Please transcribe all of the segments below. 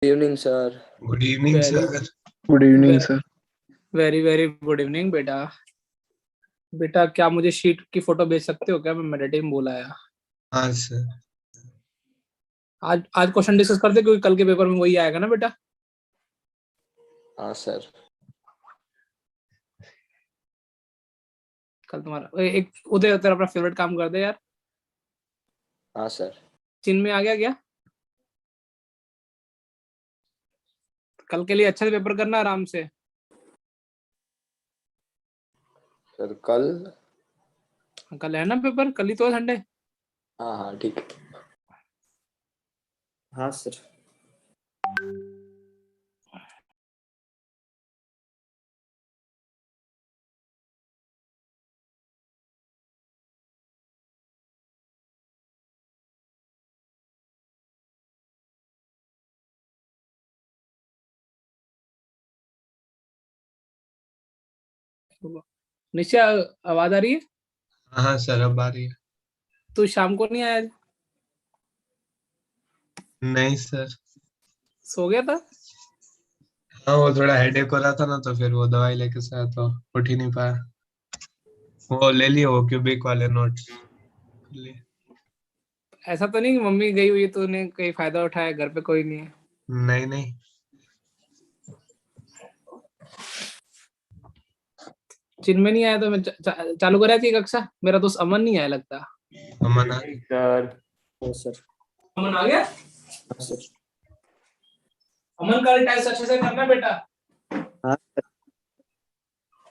Evening sir. Good evening very sir. Good evening sir. Very very good evening बेटा। बेटा क्या मुझे sheet की फोटो भेज सकते हो क्या? मैं मेडिटेट में बोला है। हाँ सर। आज क्वेश्चन डिस्कस करते क्योंकि कल के पेपर में वही आएगा ना बेटा। हाँ सर। कल तुम्हारा एक उदय तेरा अपना फेवरेट काम कर दे यार। हाँ सर। चिन्ह में आ गया क्या? कल के लिए अच्छा से पेपर करना आराम से। सर कल। कल है ना पेपर? कल ही तो है संडे। हाँ हाँ ठीक है। हाँ सर। निश्चय आवाज आ रही है? हाँ सर अब आ रही है। तू शाम को नहीं आया? नहीं सर। सो गया था? हाँ वो थोड़ा हेडेक हो रहा था ना, तो फिर वो दवाई लेके से आया तो उठ ही नहीं पाया। वो ले लिए, वो क्यूबिक वाले नोट्स लिए। ऐसा तो नहीं कि मम्मी गई हुई है तूने कहीं फायदा उठाया, घर पे कोई नहीं है? नहीं नहीं। चिन्ह में नहीं आया तो मैं चालू करा थी कक्षा। मेरा दोस्त अमन नहीं आया लगता। अमन सर। हाँ सर। अमन आ गया? हाँ सर। अमन का टेस्ट अच्छे से करना बेटा। हाँ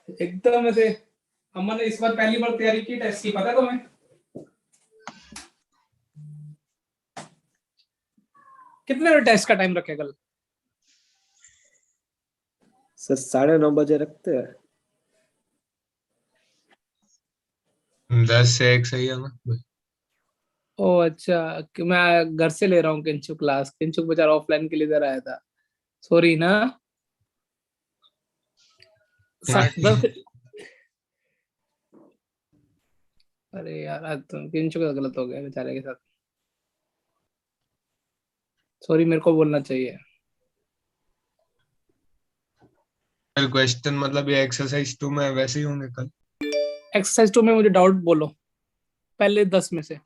एकदम ऐसे। अमन ने इस बार पहली बार तैयारी की टेस्ट की, पता है तुम्हें? कितने टेस्ट का टाइम रखे कल? सर 9:30 बजे रखते हैं। 10 से 1 सही है ना। ओ अच्छा, कि मैं घर से ले रहा हूँ किंचु क्लास। किंचु बेचारा ऑफलाइन के लिए इधर आया था। सॉरी ना। 10। अरे यार आज तो किंचु का गलत हो गया बेचारे के साथ। सॉरी, मेरे को बोलना चाहिए। क्वेश्चन मतलब ये एक्सरसाइज 2 में वैसे ही होंगे कल। एक्सरसाइज 2 में मुझे डाउट बोलो, पहले 10 में से।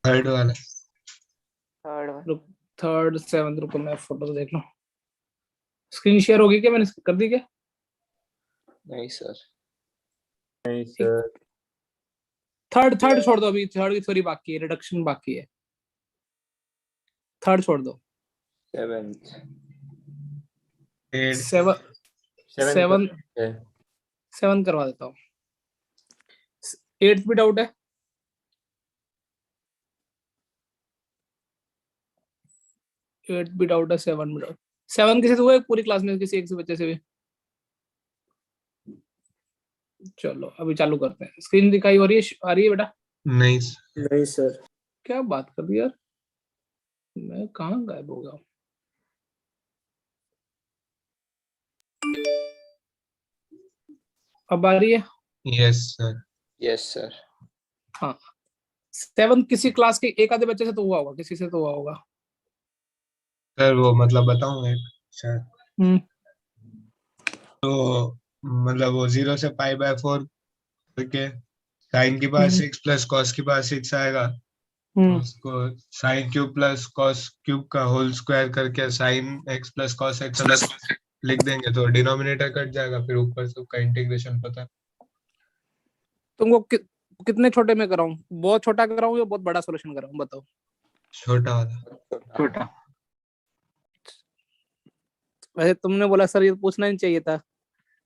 थर्ड वाला। रुक, थर्ड 7 रुको मैं फोटो तो देख लूं। स्क्रीन शेयर होगी क्या? मैंने कर दी क्या? नहीं सर। नहीं सर। थर्ड थर्ड छोड़ दो, अभी थर्ड की थोड़ी बाकी है, रिडक्शन बाकी है। थर्ड छोड़ दो। 7th। 8 7 7 7 करवा देता हूँ। 8th भी डाउट है। 8th भी डाउट है, 7 भी डाउट। 7 किसी से हुआ है पूरी क्लास में? किसी एक से बच्चे से भी? चलो अभी चालू करते हैं। स्क्रीन दिखाई हो रही है, आ रही है बेटा? नहीं नहीं सर। क्या बात कर दी यार, मैं कहाँ गायब हो गया? अब आ रही है? Yes sir. Yes sir. हाँ। 7 किसी क्लास के एक आधे बच्चे से तो हुआ होगा, किसी से तो हुआ होगा। सर वो मतलब बताऊं एक शायद। हम्म। तो मतलब वो 0 से π/4 करके साइन की पावर हम्म। 6 प्लस कॉस की पावर 6 आएगा। तो हम्म। उसको sine cube plus cos cube का होल स्क्वायर करके sign x plus cos x लिख देंगे तो डिनोमिनेटर कट जाएगा, फिर ऊपर से उसका इंटीग्रेशन पता है। तुमको कितने छोटे में कराऊं? बहुत छोटा कराऊं या बहुत बड़ा सॉल्यूशन कराऊं, बताओ। छोटा वाला। छोटा। वैसे तुमने बोला सर ये पूछना नहीं चाहिए था,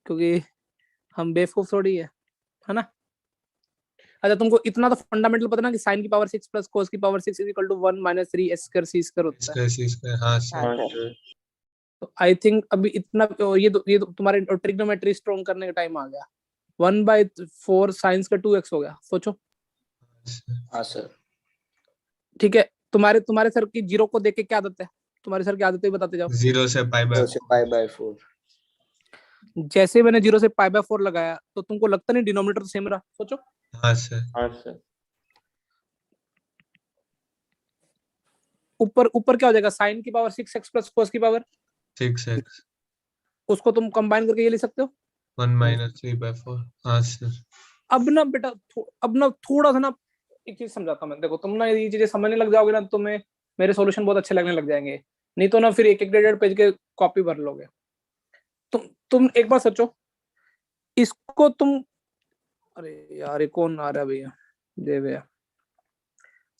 क्योंकि हम बेवकूफ थोड़ी है ना? अच्छा, तुमको इतना तो फंडामेंटल पता ना कि साइन की पावर 6 प्लस कोस की power 6 is equal to 1 minus 3 s square c square होता है। इसका हाँ सर। तो आई थिंक अभी इतना ये तो तुम्हारे ट्रिग्नोमेट्री स्ट्रॉन्ग करने का टाइम आ गया। 1/4 साइंस का 2x हो गया, सोचो। हाँ सर। ठीक है, तुम्हारे तुम्हारे सर की जीरो को देख के क्या आदत है? तुम्हारे सर की आदत ही बताते जाओ। 0 से π/4। जैसे मैंने 0 से π/4 लगाया तो तुमको लगता नहीं डिनोमिनेटर सेम रहा? सोचो। हाँ सर। हाँ सर। ऊपर ऊपर क्या हो जाएगा, साइन की पावर 6x प्लस कोस की पावर 6x उसको तुम कंबाइन करके ये लिख सकते हो। 1 minus 3/4। हाँ सर। अब ना बेटा अब ना थोड़ा सा ना एक चीज समझाता हूं मैं, देखो तुम ना ये चीजें समझने लग जाओगे ना, तुम्हें मेरे सॉल्यूशन बहुत अच्छे लगने लग जाएंगे, नहीं तो ना फिर एक एक डेढ़ पेज के कॉपी भर लोगे। तुम एक बार सोचो, इसको तुम, अरे यार ये कौन आ रहा है भैया, दे भैया,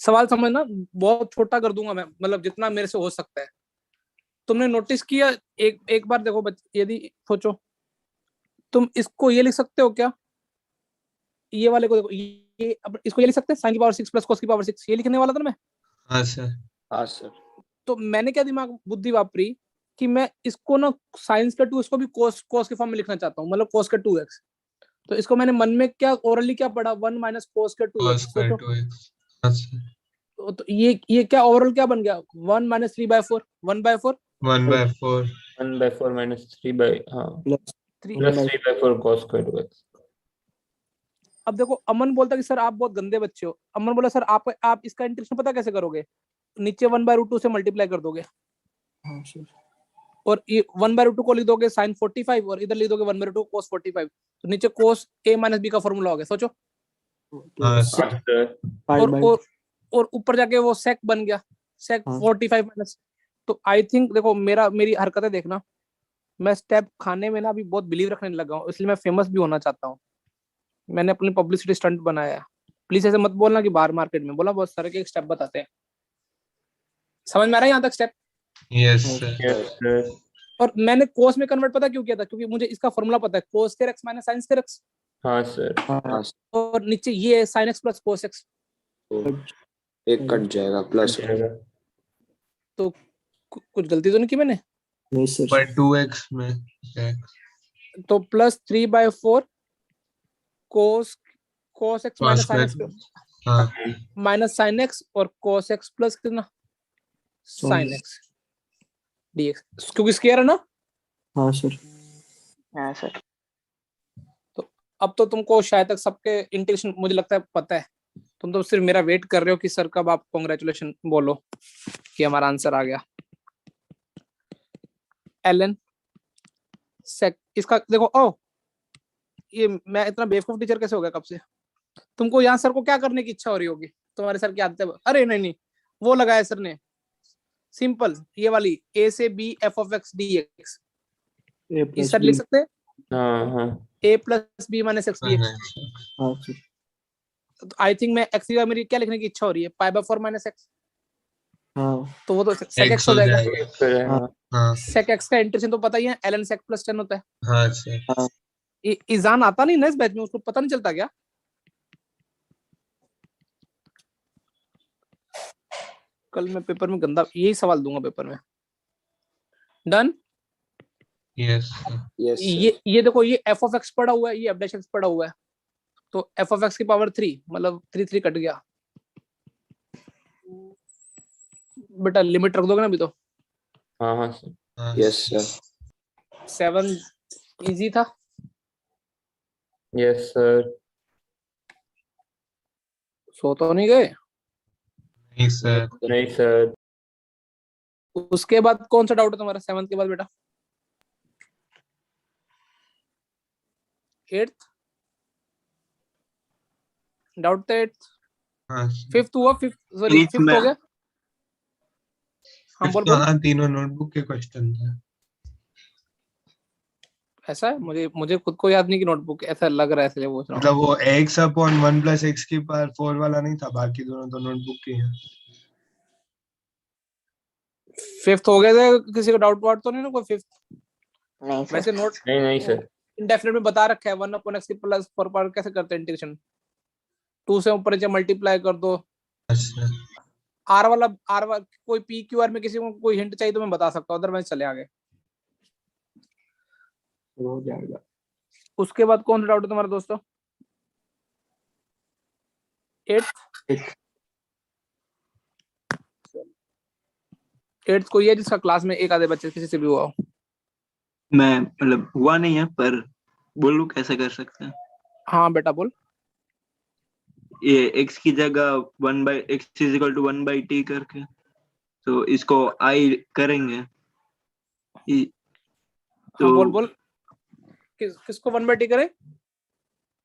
सवाल समझना बहुत छोटा कर दूंगा मैं, मतलब जितना मेरे से हो सकता है। तुमने नोटिस किया, एक एक बार देखो यदि सोचो, तुम इसको ये लिख सकते हो क्या, ये वाले को देखो, ये अब इसको ये लिख सकते हैं साइन की पावर 6 प्लस कोस की पावर 6, ये लिखने वाला था ना मैं। हाँ सर। हाँ सर। तो मैंने क्या दिमाग बुद्धि वापरी कि मैं इसको ना साइंस का 2 इसको भी कोस कोस के फॉर्म में लिखना चाहता हूँ, मतलब कोस का 2x। तो इसको मैंने मन में क्या ओरली क्या पढ़ा, 1 माइनस कोस का 2x। cos square 2x। हाँ सर। तो ये क्या ओवरऑल क्या बन गया, 1 माइनस 3/4, 1/4 1/4। 1/4 minus 3 by हाँ plus 3। plus 3/4 cos square 2x। अब देखो अमन बोलता कि सर आप बहुत गंदे बच्चे हो, अमन बोला सर आप इसका इंटीग्रेशन पता कैसे करोगे, नीचे 1/√2 से मल्टीप्लाई कर दोगे, हाँ सर और ये 1/√2 को लिख दोगे साइन 45, और इधर लिख दोगे 1/2 कोस 45, तो नीचे कोस a माइनस बी का फॉर्मूला हो गया, सोचो। हाँ प्लस सर। हाँ सर। पाई और बाई और और ऊपर जाके वो सेक बन गया, सेक हाँ। 45 माइनस। तो आई थिंक देखो मेरी हरकतें देखना, मैं स्टेप खाने में ना अभी बहुत बिलीव रखने लगा हूँ, इसलिए मैं फेमस भी होना चाहता हूँ। मैंने अपनी पब्लिसिटी स्टंट बनाया है, प्लीज ऐसे मत बोलना कि बाहर मार्केट में बोला, बहुत सारे के स्टेप बताते हैं। समझ में आ रहा है यहाँ तक step? Yes sir. Yes sir। और मैंने कोस में कन्वर्ट पता क्यों किया था, क्योंकि मुझे इसका फॉर्मूला पता है, cos square x minus sine square x, हाँ सर। हाँ हाँ सर। और नीचे ये है sine x plus cos x. तो एक कट जाएगा प्लस जाएगा। तो कुछ गलती तो नहीं की मैंने? नहीं सर पर 2x में x तो plus 3/4 cos cos x cos minus sine square। X हाँ माइनस साइन एक्स, और कोस एक्स प्लस कितना साइन एक्स डीएक्स, क्योंकि स्क्वायर है ना। हाँ सर हाँ सर। तो अब तो तुमको शायद तक सबके इंटीग्रेशन मुझे लगता है पता है, तुम तो सिर्फ मेरा वेट कर रहे हो कि सर कब आप कॉन्ग्रेचुलेशन बोलो कि हमारा आंसर आ गया। एलन सेक इसका देखो, ओ ये मैं इतना बेवकूफ टीचर कैसे हो गया कब से? तुमको यहाँ सर को क्या करने की इच्छा हो रही होगी, तुम्हारे सर की आदत है, अरे नहीं नहीं वो लगाया सर ने सिंपल, ये वाली a से b f of x dx, ए ये प्लस सर बी लिख सकते हैं हाँ हाँ। a plus b minus x dx। हाँ सर तो आई थिंक मैं x की जगह मेरी क्या लिखने की इच्छा हो रही है, π/4 माइनस x, हाँ तो वो तो sec x x हो हो जाएगा। जाएगा। एक सर है, हाँ। हाँ sec x का इंटीग्रेशन तो पता ही है, ln sec प्लस 10 होता है। हाँ सर। हाँ ईजान आता नहीं ना इस बैच में, उसको पता नहीं चलता क्या? कल मैं पेपर में गंदा यही सवाल दूंगा पेपर में। डन। यस यस ये देखो, ये f ऑफ x पड़ा हुआ है, ये f डैश x पड़ा हुआ है, तो f ऑफ x की पावर 3 मतलब 3 कट गया। बेटा लिमिट रख दोगे ना अभी तो? हाँ हाँ सर। हाँ यस सर। 7 इजी था। Yes sir. सो तो नहीं गए? नहीं सर। नहीं सर। उसके बाद कौन सा डाउट है तुम्हारा 7th के बाद बेटा? 8th डाउट था 8th, हाँ 5th हुआ, 5th सॉरी 5th हो गया। हाँ बोल बोल। हाँ तीनों नोटबुक के क्वेश्चन थे। ऐसा है, मुझे खुद को याद नहीं कि नोटबुक ऐसा लग रहा है, इसलिए पूछ रहा हूँ। मतलब वो x अपॉन 1 प्लस x की पावर 4 वाला नहीं था, बाकी दोनों तो नोटबुक के हैं। 5th हो गया था, किसी का डाउट वाउट तो नहीं ना कोई 5th? नहीं सर। वैसे नोट नहीं नहीं सर। इंडेफिनिट में बता रखा है 1 अपॉन x प्लस 4 पावर कैसे करते हैं इंटीग्रेशन, 2 से ऊपर नीचे मल्टीप्लाई कर दो। अच्छा आर वाला कोई पी क्यू आर में किसी को कोई हिंट चाहिए तो मैं बता सकता हूँ, अदरवाइज चले आगे। हो जाएगा। उसके बाद कौन सा डाउट है तुम्हारा दोस्तों? 8th कोई है जिसका क्लास में एक आधे बच्चे किसी से भी हुआ हो? मैं मतलब हुआ नहीं है, पर बोलूं कैसे कर सकते हैं। हाँ बेटा बोल। ये x की जगह 1/x is equal to 1/t करके तो इसको आई करेंगे हाँ बोल तो बोल, किसको 1/t करे?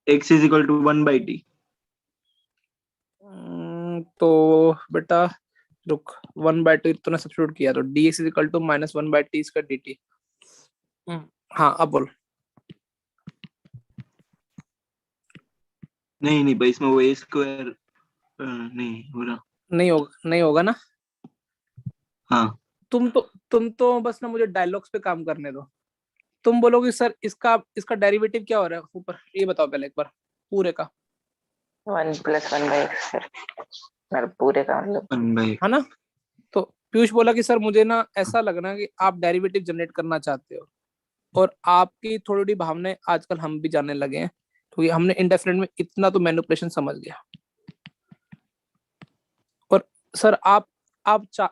x is equal to 1/t। तो बेटा रुक, 1/2 तूने सब्स्टिट्यूट किया तो dx is equal to minus 1/t इसका dt। हाँ अब बोल। नहीं भाई, इसमें वो a स्क्वायर नहीं हो रहा। नहीं होगा ना। हाँ तुम तो बस ना मुझे डायलॉग्स पे काम करने दो। तुम बोलोगे सर इसका डेरिवेटिव क्या हो रहा है ऊपर, ये बताओ पहले एक बार पूरे का। 1 + 1/x सर, मतलब पूरे का मतलब 1/x। है ना। तो पीयूष बोला कि सर मुझे ना ऐसा लग रहा है कि आप डेरिवेटिव जनरेट करना चाहते हो, और आपकी थोड़ी थोड़ी भावनाएं आजकल हम भी जानने लगे हैं, क्योंकि हमने इंडेफिनिट में इतना तो मैनिपुलेशन समझ गया। और सर आप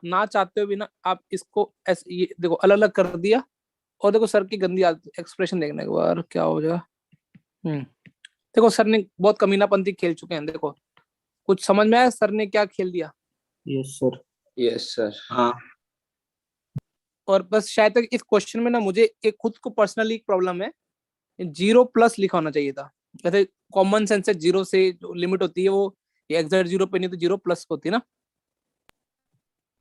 ना चाहते हो भी ना, आप इसको ऐसे ये देखो अलग अलग कर दिया, और देखो सर की गंदी आदत एक्सप्रेशन देखने के बाद क्या हो जाएगा। देखो सर ने बहुत कमीनापंती खेल चुके हैं, देखो कुछ समझ में आया सर ने क्या खेल दिया। Yes sir. Yes sir. हाँ और बस शायद तक इस क्वेश्चन में ना मुझे एक खुद को पर्सनली प्रॉब्लम है, 0+ लिखा होना चाहिए था। जैसे कॉमन सेंस से 0 से जो लिमिट होती है वो एग्जैक्ट 0 पे नहीं तो 0+ होती है ना,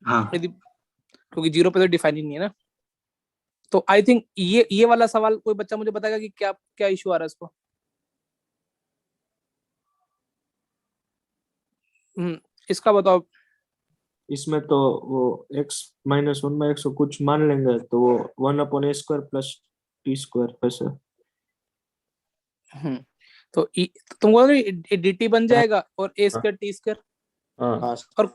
हाँ यदि क्योंकि 0 पे तो डिफाइन ही नहीं है ना। तो आई थिंक ये वाला सवाल कोई बच्चा मुझे बताएगा कि क्या क्या इशू आ रहा है इसको। इसका बताओ। इसमें तो वो x माइनस 1/x को कुछ मान लेंगे तो वो 1/a² प्लस t² वैसे। तो तुमको dt बन जाएगा और a² t²। हाँ और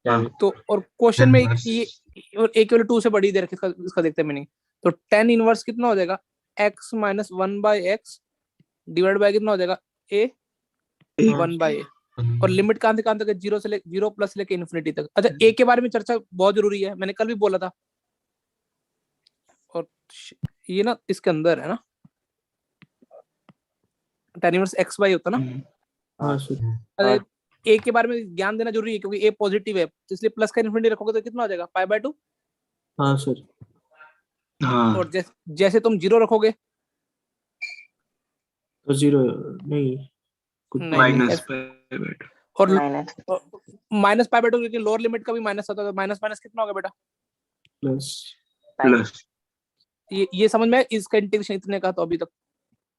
हाँ तो और क्वेश्चन में Inverse. ये और a = 2 से बड़ी दे रखी, इसका देखते हैं मीनिंग। तो tan इनवर्स कितना हो जाएगा, x - 1/x डिवाइड बाय कितना हो जाएगा, a 1/a। और लिमिट कहां से कहां तक है, 0+ लेके इन्फिनिटी तक। अच्छा a के बारे में चर्चा बहुत जरूरी है, मैंने कल भी बोला था। और ये ना इसके अंदर है ना, tan इनवर्स x/y होता ना। हाँ सर। अरे a के बारे में ज्ञान देना जरूरी है, क्योंकि a पॉजिटिव है, इसलिए प्लस का इन्फिनिटी रखोगे तो कितना हो जाएगा, π/2। हाँ सर। हाँ और जैसे तुम 0 रखोगे तो 0 नहीं कुछ नहीं माइनस और माइनस माइनस π/2, क्योंकि लोअर लिमिट का भी माइनस होता है, तो माइनस माइनस कितना होगा बेटा। प्लस। प्लस। ये समझ में इसका इंटीग्रेशन इतने का तो अभी तक।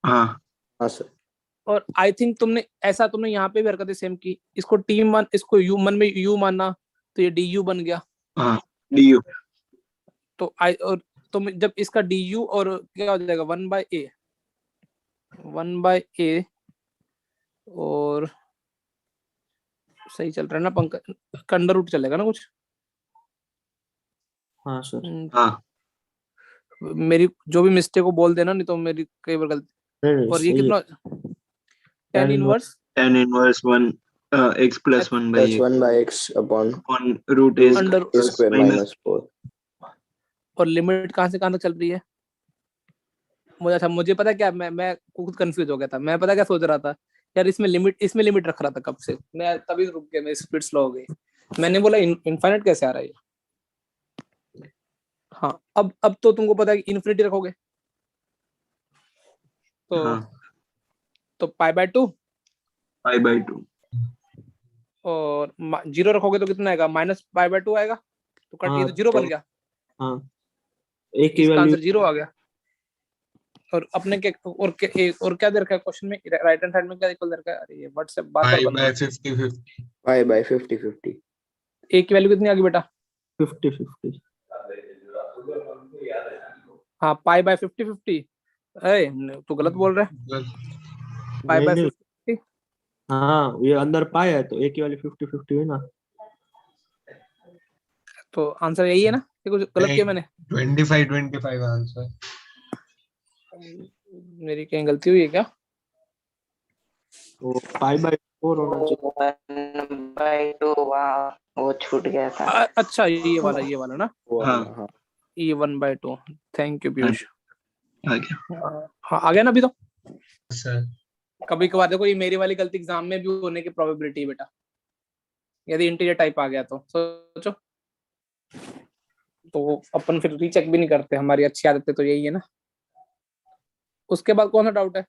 हाँ हाँ सर। और आई थिंक तुमने यहाँ पे भी हरकतें सेम की, इसको टी मान, इसको यू मन में यू मानना, तो ये डी यू बन गया। हाँ डी तो और तुम जब इसका डी यू और क्या हो जाएगा 1/a और सही चल रहा है ना पंकज, अंडर रूट चलेगा ना कुछ। हाँ सर। हाँ मेरी जो भी मिस्टेक को बोल देना, नहीं तो मेरी कई बार गलती। नहीं और ये सही है। कितना, tan inverse tan inverse 1 x plus 1 by Plus 1/x upon on root a under a square minus 4. और लिमिट कहां से कहां तक चल रही है। मुझे पता क्या, मैं खुद कंफ्यूज हो गया था। मैं पता क्या सोच रहा था यार, इसमें लिमिट रख रहा था कब से, मैं तभी रुक गया, मेरी स्पीड स्लो हो गई। मैंने बोला इनफाइनाइट कैसे आ रहा है ये। हाँ अब तो तुमको पता है कि इन्फिनिटी रखोगे तो हाँ π/2 π/2 और 0 रखोगे तो कितना आएगा, -π/2 आएगा। तो कट, ये हाँ तो 0 तो बन गया, हाँ a की इसका वैल्यू आंसर 0 आ गया। और अपने के और क्या दे रखा है क्वेश्चन में, राइट हैंड साइड में क्या इक्वल दे रखा है, अरे ये व्हाट्सएप बार बार बंद हो। 50-50. π/50/50. a की वैल्यू कितनी आ गई बेटा, 50-50। हाँ π/50/50। तू गलत बोल रहा है, नहीं नहीं, 5/50। हाँ ये अंदर पाया है तो a की वैल्यू 50-50 है ना। तो आंसर यही है ना, ये कुछ गलत किया मैंने, 25-25 आंसर. मेरी कहीं गलती हुई है क्या। तो π/4 होना चाहिए। 1/2 वो छूट गया था। अच्छा ये वाला ना, वो हाँ। वाला, हाँ। ये 1/2। Thank you Piyush. आ गया। हाँ आ गया ना अभी तो। सर कभी कभार देखो, ये मेरी वाली गलती एग्जाम में भी होने की प्रोबेबिलिटी है बेटा, यदि इंटीजर टाइप आ गया तो सोचो। तो अपन फिर रीचेक भी नहीं करते, हमारी अच्छी आदत है तो यही है ना। उसके बाद कौन सा डाउट है?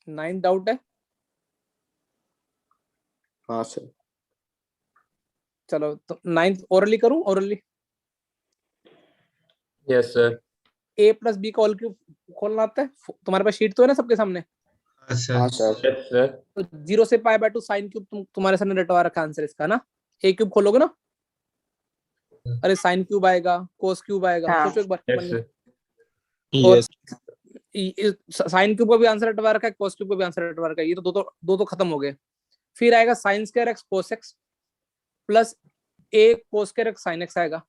9 डाउट है। हाँ सर। चलो तो 9 ओरली करूं, orally. Yes sir. a plus B का होल क्यूब खोलना आता है? तुम्हारे पास शीट तो है ना सबके सामने? हाँ हाँ सर। सर। Yes sir. तो 0 से पाई बाय 2 साइन क्यूब तुम्हारे सामने रटवा रखा आंसर इसका ना। a क्यूब खोलोगे ना, अरे साइन क्यूब आएगा, कोस क्यूब आएगा, हाँ। सोचो एक बार मन यस में। सर। और साइन क्यूब का भी आंसर रटवा रखा है, कोस क्यूब का भी आंसर रटवा रखा है, ये तो दो खत्म हो गए। फिर आएगा sine square x cos x plus a cos square x sine x आएगा।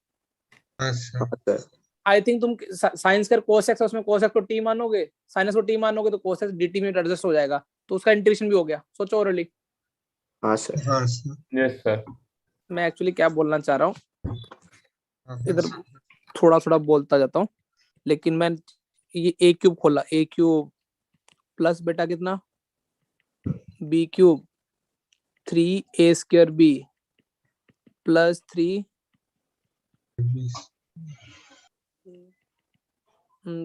हाँ सर। हाँ सर। आई थिंक तुम साइन स्क्वायर कोस एक्स, उसमें कोस एक्स को टी मानोगे, साइन एक्स को टी मानोगे तो कोस एक्स dt में एडजस्ट हो जाएगा, तो उसका इंटीग्रेशन भी हो गया। सोचो ओरली। हाँ सर। हाँ सर। Yes sir. मैं एक्चुअली क्या बोलना चाह रहा हूँ, हाँ इधर थोड़ा थोड़ा बोलता जाता हूँ, लेकिन मैं ये a क्यूब खोला, a क्यूब प्लस बेटा कितना b cube 3a square b plus 3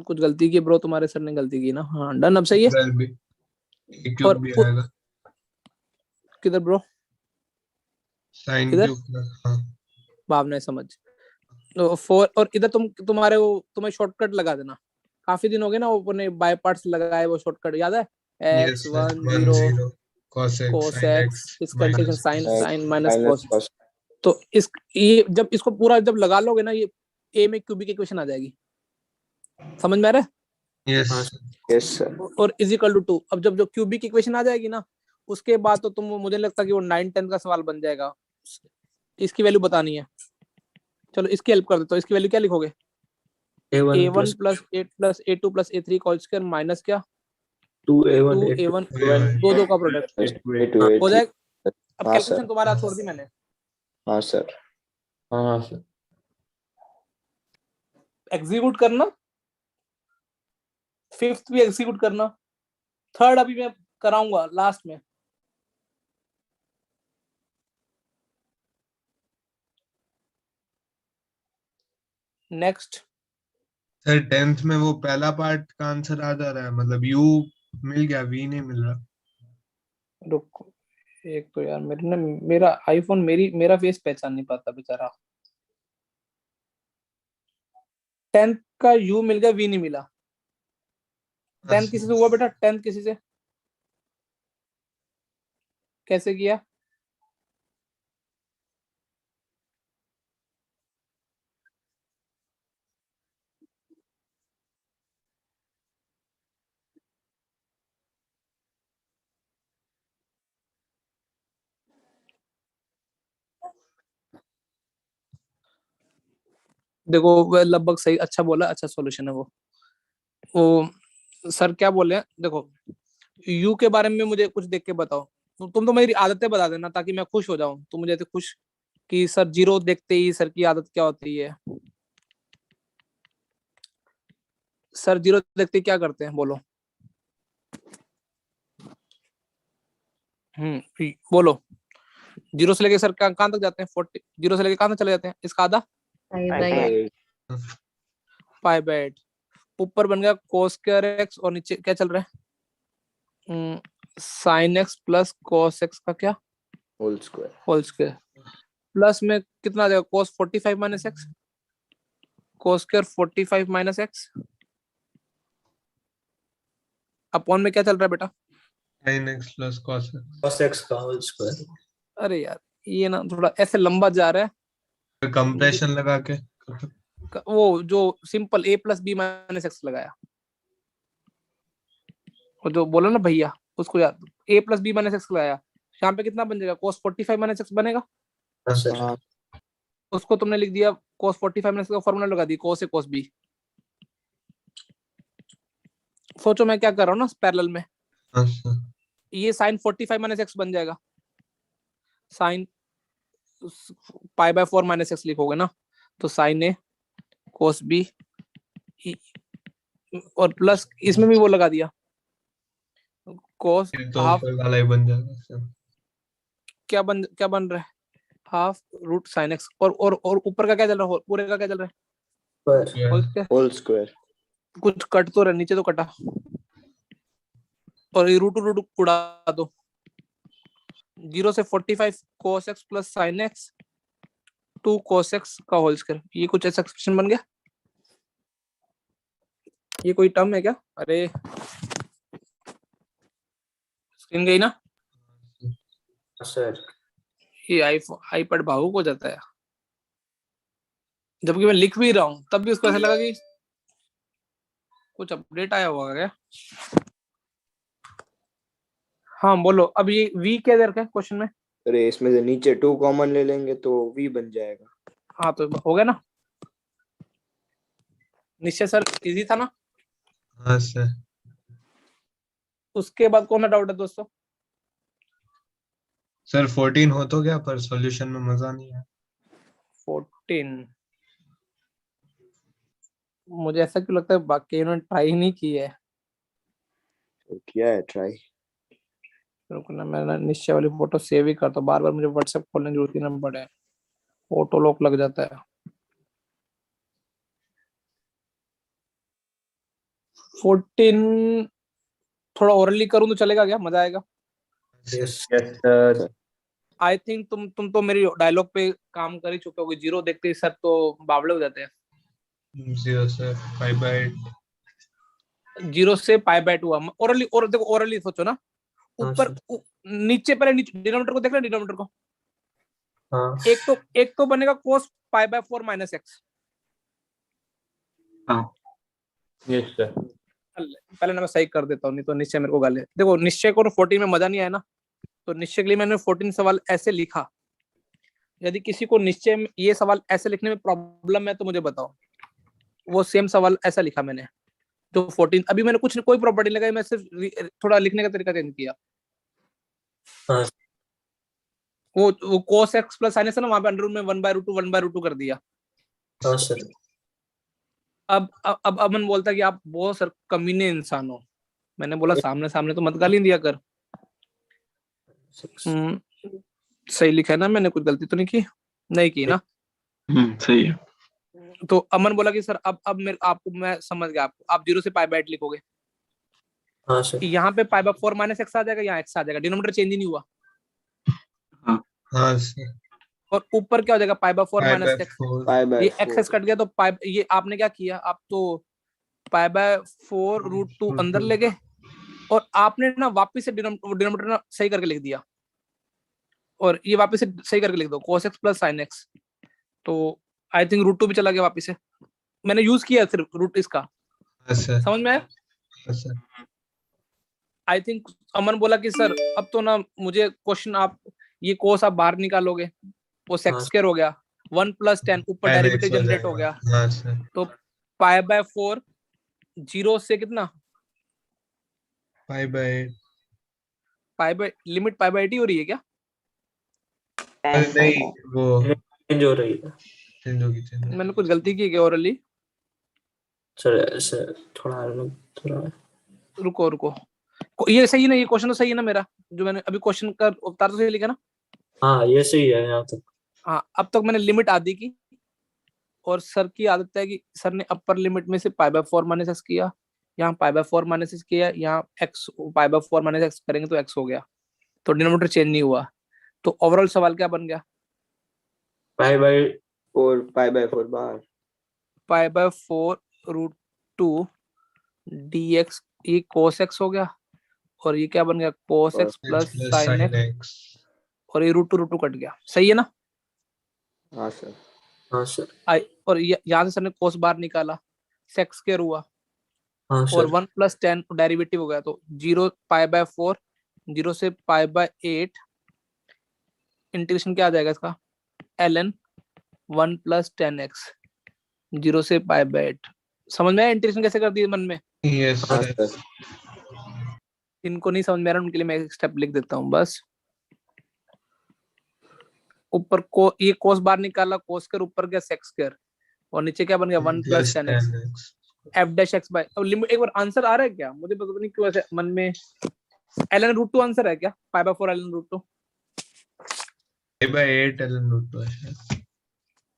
कुछ गलती की ब्रो, तुम्हारे सर ने गलती की ना। हाँ डन, अब सही है। इधर भी a और क्यूब भी आएगा, किधर ब्रो? साइन इधर क्यूब। हाँ भावना समझ। तो 4 और इधर तुम्हारे वो तुम्हें शॉर्टकट लगा देना। काफी दिन हो गए ना वो अपने बाय पार्ट्स लगाए, वो शॉर्टकट याद है? Yes sir. x10 10 cos x cos sin x, x इसका integration minus sine cos। Sine minus minus cos। Cos. तो ये जब इसको पूरा जब लगा लोगे ना, ये a में क्यूबिक इक्वेशन आ जाएगी। समझ में आ रहा यस हाँ सर। Yes sir. है? और इज इक्वल टू 2। अब जब जो क्यूबिक इक्वेशन आ जाएगी ना, उसके बाद तो तुम, मुझे लगता है कि वो 9-10 का सवाल बन जाएगा। इसकी वैल्यू बतानी है। चलो इसकी हेल्प कर देता हूँ। इसकी वैल्यू क्या लिखोगे? a1 plus 8 plus a2 plus a3 का होल स्क्वायर माइनस क्या 2a1 2a1, A1 दो का प्रोडक्ट A2 हो A3। जाएगा। अब हाँ कैलकुलेशन सर। तुम्हारा छोड़ दी मैंने। हाँ सर। हाँ सर। एग्जीक्यूट करना, फिफ्थ भी एग्जीक्यूट करना, थर्ड अभी मैं कराऊंगा लास्ट में। नेक्स्ट। सर 10th में वो पहला पार्ट का आंसर आ जा रहा है, मतलब u मिल गया, v नहीं मिल रहा। रुको एक तो यार, मेरा आईफोन मेरा फेस पहचान नहीं पाता बेचारा। 10th का u मिल गया, v नहीं मिला। 10th किसी से हुआ बेटा? 10th किसी से कैसे किया? देखो वह लगभग सही, अच्छा बोला, अच्छा सॉल्यूशन है वो सर क्या बोले हैं, देखो यू के बारे में मुझे कुछ देख के बताओ। तुम तो मेरी आदतें बता देना ताकि मैं खुश हो जाऊं, तुम मुझे तो खुश कि सर जीरो देखते ही सर की आदत क्या होती है। सर जीरो देखते ही क्या करते हैं बोलो? बोलो। जीरो से लेके सर कहाँ तक जाते हैं? 40। जीरो से लेके कहाँ तक चले जाते हैं? इसका आधा पाई बाय 8। ऊपर बन गया कोस स्क्वायर एक्स और नीचे क्या चल रहा है? Sine x plus cos x का क्या whole square. Whole square plus में कितना आ जाएगा? Cos 45 minus x, cos square 45 minus x upon में क्या चल रहा है बेटा? sin x plus cos x। cos x का होल स्क्वायर। अरे यार ये ना थोड़ा ऐसे लंबा जा रहा है। कंप्रेशन लगा के वो जो simple a plus B minus x लगाया, वो जो बोला ना भैया, उसको याद। a plus B minus x लगाया, यहाँ पे कितना बन जाएगा? कोस 45 माइनस एक्स बनेगा। हाँ उसको तुमने लिख दिया कोस 45 माइनस का फॉर्मूला लगा दी, कोस ए कोस बी। सोचो मैं क्या कर रहा हूँ ना पैरेलल में। हाँ सर। ये साइन 45 माइनस एक्स बन जाएगा, sine pi by 4 minus x लिखोगे ना, तो साइन ए कोस बी और प्लस इसमें भी वो लगा दिया कोस फिर तो हाफ। ऊपर वाला ही बन जाएगा सर। क्या बन रहा है? हाफ रूट साइन एक्स और ऊपर का क्या चल रहा है, पूरे का क्या चल रहा है, पर होल स्क्वायर। Whole square. कुछ कट तो रहा, नीचे तो कटा, और ये रूट उड़ा दो। 0 से 45 cos x plus sin x 2 cos x का होल स्क्वायर, ये कुछ ऐसा एक्सप्रेशन बन गया। ये कोई टर्म है क्या? अरे स्क्रीन गई ना, सर ये आईपैड भावुक हो जाता है, जबकि मैं लिख भी रहा हूँ तब भी उसको ऐसा लगा कि कुछ अपडेट आया होगा क्या। हाँ बोलो, अब ये v क्या दे रखा है क्वेश्चन में? अरे इसमें से नीचे 2 कॉमन ले लेंगे तो v बन जाएगा। हाँ तो हो गया ना निश्चय सर, इजी था ना। हाँ सर। उसके बाद कौन सा डाउट है दोस्तों? सर 14 हो तो गया पर सॉल्यूशन में मजा नहीं है। 14 मुझे ऐसा क्यों लगता है बाकी इन्होंने ट्राई नहीं की है। तो किया है ट्राई। रुकना, मैंने निश्चय वाली फोटो सेव ही करता हूँ, बार बार मुझे व्हाट्सएप खोलने की जरूरत ही ना पड़े, ऑटो लॉक लग जाता है। 14 थोड़ा ओरली करूँ तो चलेगा क्या, मजा आएगा? Yes sir. आई थिंक तुम तो मेरी डायलॉग पे काम कर ही चुके होगे, 0 देखते ही सर तो बावले हो जाते हैं। 0 से 5/8। 0 से π/2 हुआ ओरली, और देखो ओरली सोचो ना, हाँ ऊपर सर। नीचे पहले नीचे डिनोमिनेटर को देख रहे, डिनोमिनेटर को हाँ एक तो बनेगा cos π/4 माइनस एक्स। हाँ यस सर। पहले ना मैं सही कर देता हूँ, नहीं तो निश्चय मेरे को गाले। देखो निश्चय को 14 में मजा नहीं आया ना, तो निश्चय के लिए मैंने 14 सवाल ऐसे लिखा। यदि किसी को निश्चय में ये सवाल ऐसे लिखने में प्रॉब्लम है तो मुझे बताओ, वो सेम सवाल ऐसा लिखा मैंने जो 14। अभी मैंने कुछ कोई प्रॉपर्टी लगाई, मैं सिर्फ थोड़ा लिखने का तरीका चेंज किया। हाँ वो cos x plus sin x है ना, वहां पे अंडर रूट में 1/√2 कर दिया। हाँ सर। अब अमन बोलता है कि आप बहुत सर कमीने इंसान हो। मैंने बोला सामने सामने तो मत गाली दिया कर। सही लिखा है ना मैंने, कुछ गलती तो नहीं की ना। सही है। तो अमन बोला कि सर अब मेरे आपको मैं समझ गया, आप 0 से π/8 लिखोगे, हाँ सर। यहाँ पे π/4 माइनस एक्स आ जाएगा, यहाँ एक्स आ जाएगा, डिनोमिनेटर चेंज ही नहीं हुआ। हाँ सर। और ऊपर क्या हो जाएगा π/4 माइनस एक्स, 5/4। ये एक्स कट गया तो ये आपने क्या किया, आप तो π/4√2 अंदर ले गए, और आपने ना वापस से डिनोमिनेटर ना सही करके लिख दिया, और ये वापस से सही करके लिख दो cos x plus sin x। तो आई थिंक √2 भी चला गया वापस से, मैंने यूज किया सिर्फ रूट इसका। हाँ सर। समझ में आया? हाँ सर। आई थिंक अमन बोला कि सर अब तो ना मुझे क्वेश्चन, आप ये कोस आप बाहर निकालोगे, वो सेक्स स्क्वायर हो गया, 1 + 10 ऊपर 10x डेरिवेटिव हो जनरेट हो जाएगा। गया, हाँ सर। तो π/4 0 से कितना लिमिट π/8 ही हो रही है क्या? अरे नहीं, वो चेंज हो रही है चेंज होगी, चेंज होगी। मैंने कुछ गलती की है क्या ओरली? सर। ऐसे थोड़ा थोड़ा रुको ये सही है ना, ये क्वेश्चन तो सही है ना मेरा, जो मैंने अभी क्वेश्चन का उत्तर तो सही लिखा ना। हाँ ये सही है यहाँ तक। हाँ अब तक मैंने लिमिट आधी की, और सर की आदत है कि सर ने अपर लिमिट में से π/4 माइनस एक्स किया, यहाँ π/4 माइनस एक्स किया, यहाँ x π/4 माइनस एक्स करेंगे तो x हो गया, तो डिनोमिनेटर चेंज नहीं हुआ। तो ओवरऑल सवाल क्या बन गया? π/4 बाहर। π/4√2 dx, ये cos x हो गया, और ये क्या बन गया cos x plus sin x, x। और ये √2 कट गया। सही है ना? हाँ सर। हाँ सर। और यहाँ से सर ने cos बाहर निकाला, सेक्स स्क्वायर हुआ, हाँ और सर। 1 + 10 डेरिवेटिव हो गया, तो 0 π/4 0 से π/8 इंटीग्रेशन क्या आ जाएगा इसका, ln 1 + 10x 0 से π/8। समझ में आया इंटीग्रेशन कैसे कर दिए मन में? यस हाँ सर। सर। इनको नहीं समझ में आ रहा उनके लिए मैं एक स्टेप लिख देता हूँ बस। ऊपर को ये cos बाहर निकाला, cos के ऊपर गया sec स्क्वायर, और नीचे क्या बन गया 1 + 10x f'(x) बाय। अब लिमिट एक बार आंसर आ रहा है क्या, मुझे पता नहीं क्यों ऐसे मन में ln √2 आंसर है क्या, π/4 ln √2। 5/8 ln√2 है शायद।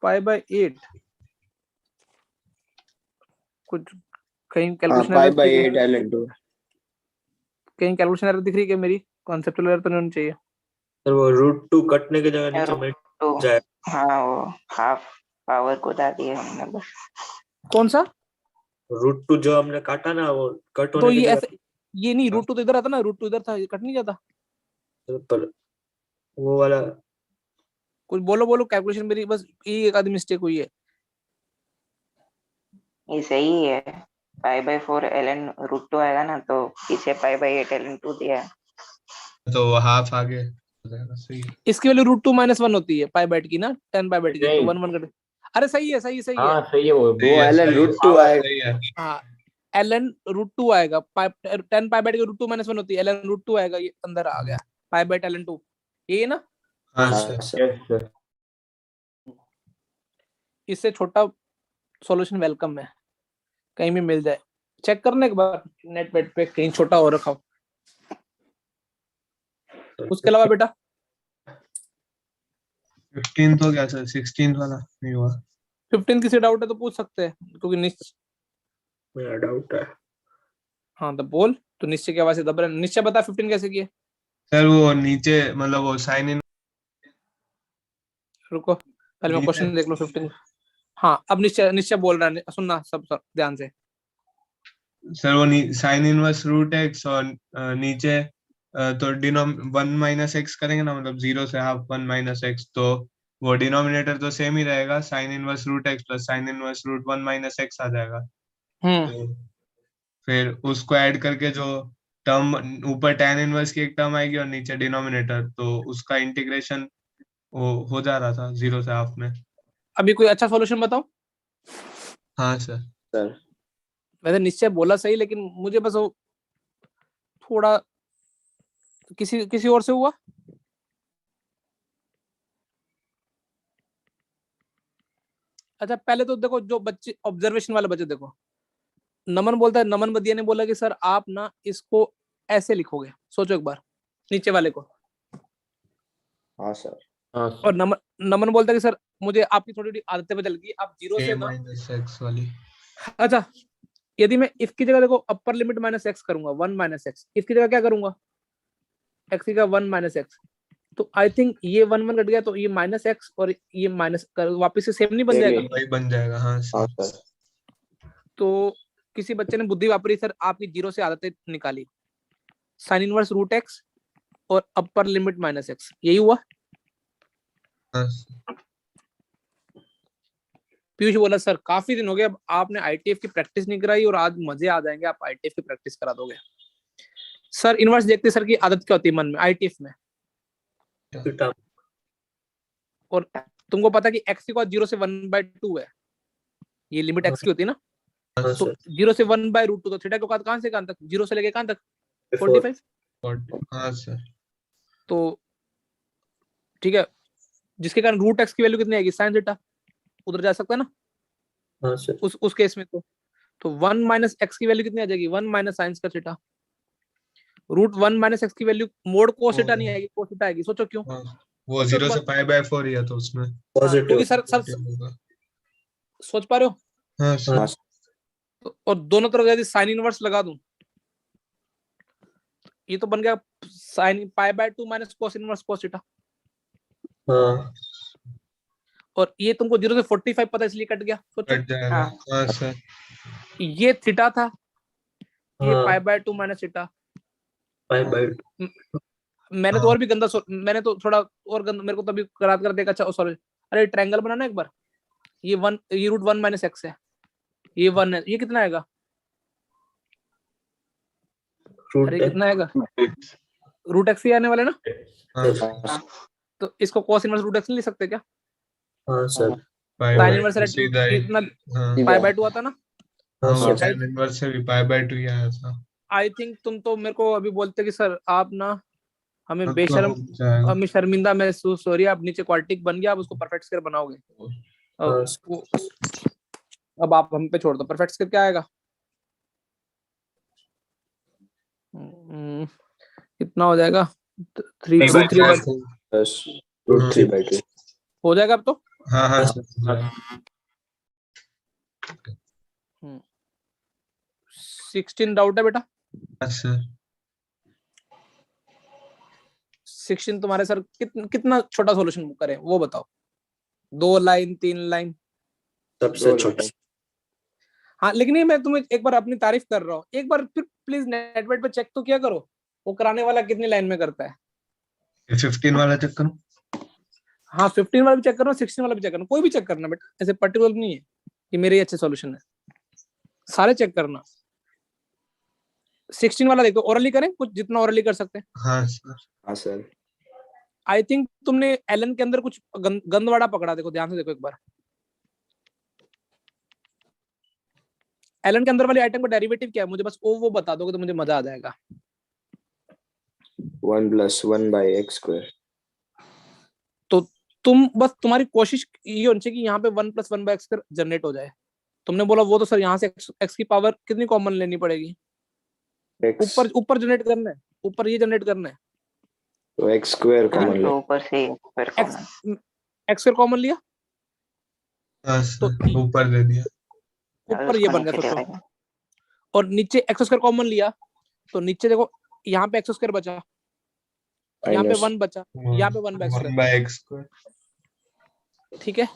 π/8 कुछ कहीं हाँ calculation pi error by 8 ln 2। कहीं कैलकुलेशन एरर दिख रही है क्या मेरी? कॉन्सेप्चुअल एरर तो नहीं होनी चाहिए। सर वो √2 कटने की जगह नीचे मिट तो जाए। हाँ वो हाफ पावर को दा दिया हमने बस। कौन सा? √2 जो हमने काटा ना वो कट तो होने की ये जगह ऐसे, ये नहीं, √2 तो इधर आता ना, √2 इधर था, ये कट नहीं जाता। पर वो वाला कुछ बोलो बोलो, कैलकुलेशन मेरी बस ये एक आधी मिस्टेक हुई है। ये सही है। π/4 ln√2 आएगा ना, तो पीछे π/8 ln2 दिया है। तो वो हाफ आगे हो जाएगा, सही है। इसकी वैल्यू √2 - 1 होती है π/8 की ना, 10/8 की, तो नहीं। 1 1 कट। अरे सही है, सही है, सही है। हाँ सही है वो। वो सही है, ln सही है, √2 आएगा। सही है। हाँ, ln√2 आएगा, 10/8 की √2 - 1 होती है, ln√2 आएगा, ये अंदर आ गया π/8 ln2, ये है ना। हाँ हाँ सर। सर। Yes sir. इससे छोटा सॉल्यूशन वेलकम है, कहीं भी मिल जाए, चेक करने के बाद नेट वेट पे कहीं छोटा हो रखा हो। उसके अलावा बेटा 15th हो गया सर, 16th वाला नहीं हुआ। 15 किसी डाउट है तो पूछ सकते हैं, क्योंकि मेरा डाउट है। हाँ तो बोल, तो निश्चय की आवाज से दब रहा है। निश्चय बता 15 कैसे किए। सर वो नीचे मतलब वो साइन इन रुको पहले मैं नीचे क्वेश्चन देख लो 15। हाँ अब निश्चय निश्चय बोल रहा है, सुनना सब ध्यान से। सर वो साइन इनवर्स √x और नीचे तो डिनोम 1 - x करेंगे ना, मतलब 0 से हाफ 1 - x, तो वो डिनोमिनेटर तो सेम ही रहेगा, sine inverse √x plus sine inverse √1 - x आ जाएगा। तो फिर उसको ऐड करके जो टर्म ऊपर tan इनवर्स की एक टर्म आएगी और नीचे डिनोमिनेटर, तो उसका इंटीग्रेशन वो हो जा रहा था 0 से हाफ में। अभी कोई अच्छा सॉल्यूशन बताओ। हाँ सर। सर वैसे निश्चय बोला सही, लेकिन मुझे बस वो थोड़ा किसी किसी और से हुआ। अच्छा पहले तो देखो, जो बच्चे ऑब्जर्वेशन वाले बच्चे देखो, नमन बोलता है, नमन बदिया ने बोला कि सर आप ना इसको ऐसे लिखोगे, सोचो एक बार नीचे वाले को। हाँ सर। हाँ और नमन बोलता है कि सर मुझे आपकी थोड़ी थोड़ी आदतें बदल गई, आप 0 से a ना। - x वाली। अच्छा यदि मैं if की जगह देखो अपर लिमिट -x करूंगा, 1 - x, if की जगह क्या करूंगा, x की जगह 1 - x, तो आई थिंक ये 1 1 कट गया, तो ये -x और ये माइनस वापिस से सेम नहीं बन सेम जाएगा। ही। वही बन जाएगा। हाँ हाँ सर। सर। तो किसी बच्चे ने बुद्धि वापरी, सर आपकी 0 से आदतें निकाली, साइन इनवर्स √x और अपर लिमिट -x, यही हुआ। हाँ पीयूष बोला सर काफी दिन हो गए, अब आपने ITF की प्रैक्टिस नहीं कराई और आज मजे आ जाएंगे, आप ITF की प्रैक्टिस करा दोगे। सर इनवर्स देखते सर की आदत क्या होती है मन में ITF में, और तुमको पता है कि x की 0 से 1/2 है, ये लिमिट x की होती है ना। हाँ तो सर। 0 से 1/√2, तो थीटा का औकात कहां से कहां तक, 0 से लेके कहां तक, 45। हाँ सर। तो ठीक है, जिसके कारण √x की वैल्यू कितनी आएगी, साइन थीटा, उधर जा सकता है ना। हाँ सर। उस केस में तो 1 - x की वैल्यू कितनी आ जाएगी, 1 - साइन का थीटा। √1 - x की वैल्यू मोड कोस थीटा नहीं आएगी, कोस थीटा आएगी। सोचो क्यों, हाँ, वो सोचो एक 0 से बार। π/4 ही है, तो उसमें क्योंकि सर होगा। सोच पा रहे हो। हाँ हाँ सर। सर। और दोनों तरफ यदि साइन इनवर्स लगा दूं, ये तो बन गया sine π/2 - cos inverse cos theta. हाँ और ये तुमको 0 से 45 पता, इसलिए कट गया। सोचो कट जाएगा। हाँ हाँ सर। ये थीटा था, ये हाँ π/2 - थीटा। π/2। मैंने तो और भी गंदा मैंने तो थोड़ा और गंदा, मेरे को तभी करा कर देखा। अच्छा सॉरी, अरे ट्रायंगल बनाना एक बार, ये √1 - x है, ये 1 है, ये कितना आएगा, अरे कितना आएगा, √x ही आने वाले ना। हाँ हाँ तो इसको cos इनवर्स √x नहीं लिख सकते क्या, हाँ सर। साइन इनवर्स π/2 सीधा ही। कितना हाँ सीधा। π/2 आता ना। हाँ, वो हाँ आई tan इनवर्स से भी π/2 ही आया था। आई थिंक तुम तो मेरे को अभी बोलते कि सर आप ना हमें अब तो बेशर्म, हो जाएगा। हमें शर्मिंदा महसूस हो रही है, आप नीचे क्वाड्रेटिक बन गया, आप उसको परफेक्ट स्क्वायर बनाओगे। हाँ अब आप हम पे छोड़ दो, परफेक्ट स्क्वायर क्या आएगा, कितना हो जाएगा, 3 3/4 10 रूट 3/2 हो जाएगा अब तो? हाँ हाँ सर 16 डाउट है बेटा? हाँ सर 16 तुम्हारे सर कितना छोटा सॉल्यूशन करें वो बताओ, 2 लाइन 3 लाइन? सबसे छोटा। हाँ लेकिन ये मैं तुम्हें एक बार अपनी तारीफ कर रहा हूँ, एक बार फिर प्लीज नेटवेट पे चेक तो किया करो वो कराने वाला कितनी लाइन में करता है। 15 वाला चेक करो। हाँ 15 वाला भी चेक करना, 16 वाला भी चेक करना, कोई भी चेक करना बेटा, ऐसे पर्टिकुलर नहीं है कि मेरे अच्छे सॉल्यूशन है, सारे चेक करना। 16 वाला देखो, ओरली करें कुछ जितना ओरली कर सकते हैं। हाँ सर हाँ सर आई थिंक तुमने एलन के अंदर कुछ गंदवाड़ा पकड़ा, देखो ध्यान से देखो एक बार। एलन के अंदर वाले आइटम का डेरिवेटिव क्या है मुझे बस वो बता दोगे तो मुझे मजा आ जाएगा। 1 + 1/x²। तो तुम बस तुम्हारी कोशिश ये होनी चाहिए कि यहाँ पे 1 + 1/x² जनरेट हो जाए। तुमने बोला वो तो सर यहाँ से x की पावर कितनी कॉमन लेनी पड़ेगी? x ऊपर जनरेट करना है, ऊपर ये जनरेट करना है तो x² कॉमन ले। तो ऊपर से ऊपर x² कॉमन लिया हाँ तो सर ऊपर दे दिया। ऊपर ये बन गया सोचो, और नीचे x² कॉमन लिया तो नीचे देखो यहाँ पे x² बचा, यहाँ पे 1 बचा, यहाँ पे 1/x²। ठीक है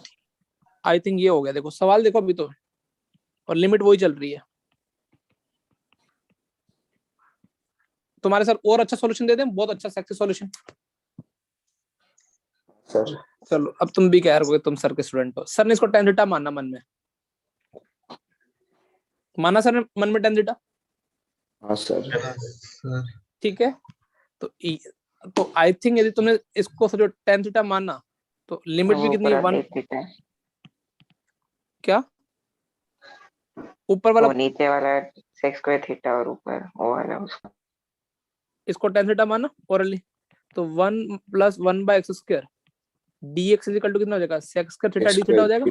आई थिंक ये हो गया। देखो सवाल देखो अभी तो, और लिमिट वही चल रही है। तुम्हारे सर और अच्छा सॉल्यूशन दे दें, बहुत अच्छा सेक्सी सॉल्यूशन। सर चलो अब तुम भी कह रहे हो तुम सर के स्टूडेंट हो। सर ने इसको tan थीटा मानना मन में, माना सर ने मन में tan थीटा? हाँ सर ठीक है तो आई थिंक यदि तुमने इसको जो tan थीटा माना तो लिमिट भी कितनी है 1। क्या ऊपर वाला? वो नीचे वाला sec² थीटा और ऊपर वो वाला उसका इसको tan थीटा माना ओरली तो 1 + 1/x² dx = कितना हो जाएगा? sec² थीटा d थीटा हो जाएगा,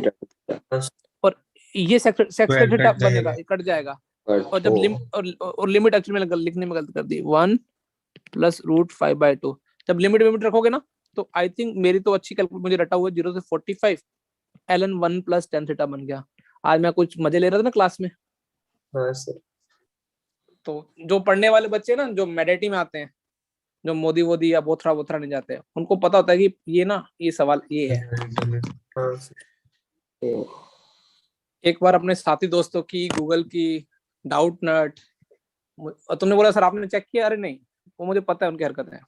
और ये sec² थीटा बनेगा, कट जाएगा। और जब लिमिट एक्चुअली में लिखने में गलती कर दी, 1 + √5/2 जब लिमिट रखोगे ना तो आई थिंक मेरी तो अच्छी कैलकुलेट मुझे रटा हुआ 0 से 45 ln 1 + tan थीटा बन गया। आज मैं कुछ मजे ले रहा था ना क्लास में। हाँ सर। तो जो पढ़ने वाले बच्चे ना जो मेडिटी में आते हैं, जो मोदी वोदी या बोथरा नहीं जाते हैं, उनको पता होता है कि ये ना ये सवाल ये है। हाँ सर। एक बार अपने साथी दोस्तों की गूगल की डाउट नट, और तुमने बोला सर आपने चेक किया? अरे नहीं वो मुझे पता है उनकी हरकतें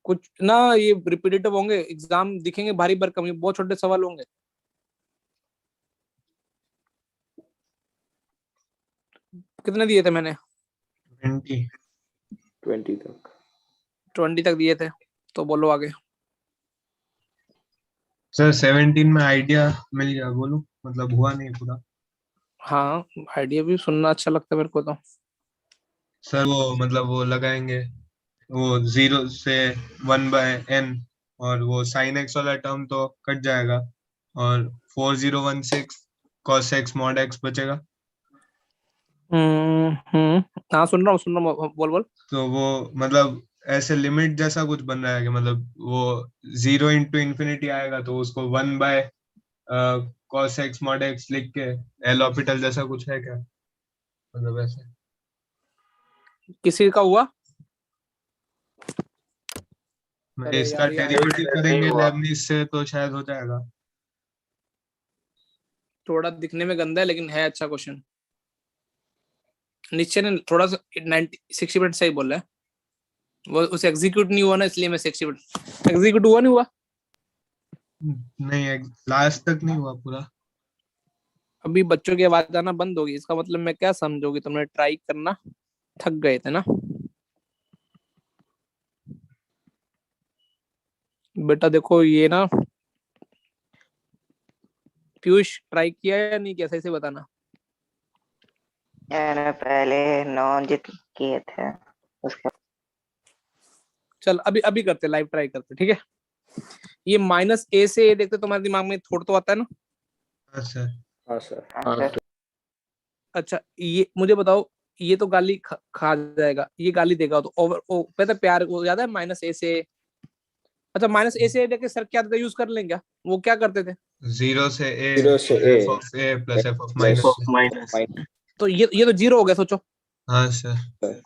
कुछ ना, ये रिपीटेटिव होंगे, एग्जाम दिखेंगे भारी भरकम, ये बहुत छोटे सवाल होंगे। कितने दिए थे मैंने? 20 तक। 20 तक दिए थे। तो बोलो आगे। सर 17 में आइडिया मिल गया, बोलो मतलब हुआ नहीं पूरा। हाँ आइडिया भी सुनना अच्छा लगता है मेरे को तो। सर वो मतलब वो लगाएंगे वो 0 से 1/n, और वो sin x वाला टर्म तो कट जाएगा, और 4016 cos x mod x बचेगा। हाँ सुन रहा हूँ बोल। तो वो मतलब ऐसे लिमिट जैसा कुछ बन रहा है कि मतलब वो 0 × ∞ आएगा तो उसको 1/cos x mod x लिख के एल ऑर्बिटल जैसा कुछ है क्या, मतलब ऐसे किसी का हुआ? इसका डेरिवेटिव करेंगे लेबनिज से तो शायद हो जाएगा। थोड़ा दिखने में गंदा है लेकिन है अच्छा क्वेश्चन। निश्चय ने थोड़ा सा 60% सही बोल रहा है, वो उसे एग्जीक्यूट नहीं हुआ ना इसलिए मैं 60% एग्जीक्यूट हुआ नहीं हुआ। नहीं लास्ट तक नहीं हुआ पूरा। अभी बच्चों की आवाज आना बंद होगी, इसका मतलब मैं क्या समझोगी, तुमने ट्राई करना थक गए थे ना बेटा। देखो ये ना पीयूष ट्राई किया या नहीं किया, सही से बताना। यार पहले 9 जित किए थे उसके चल अभी करते लाइव ट्राई करते, ठीक है। ये -a से a देखते तुम्हारे दिमाग में थोड़ा तो आता है ना? हाँ सर। हाँ सर। आंसर अच्छा ये मुझे बताओ ये तो गाली खा जाएगा, ये गाली देगा तो ओवर पता प्यार वो याद है माइनस ए से, अच्छा माइनस ए से लेके सर क्या यूज कर लेंगे, वो क्या करते थे? 0 से a 0 से a f of a plus f of plus minus of minus तो ये तो जीरो हो गया सोचो, हाँ सर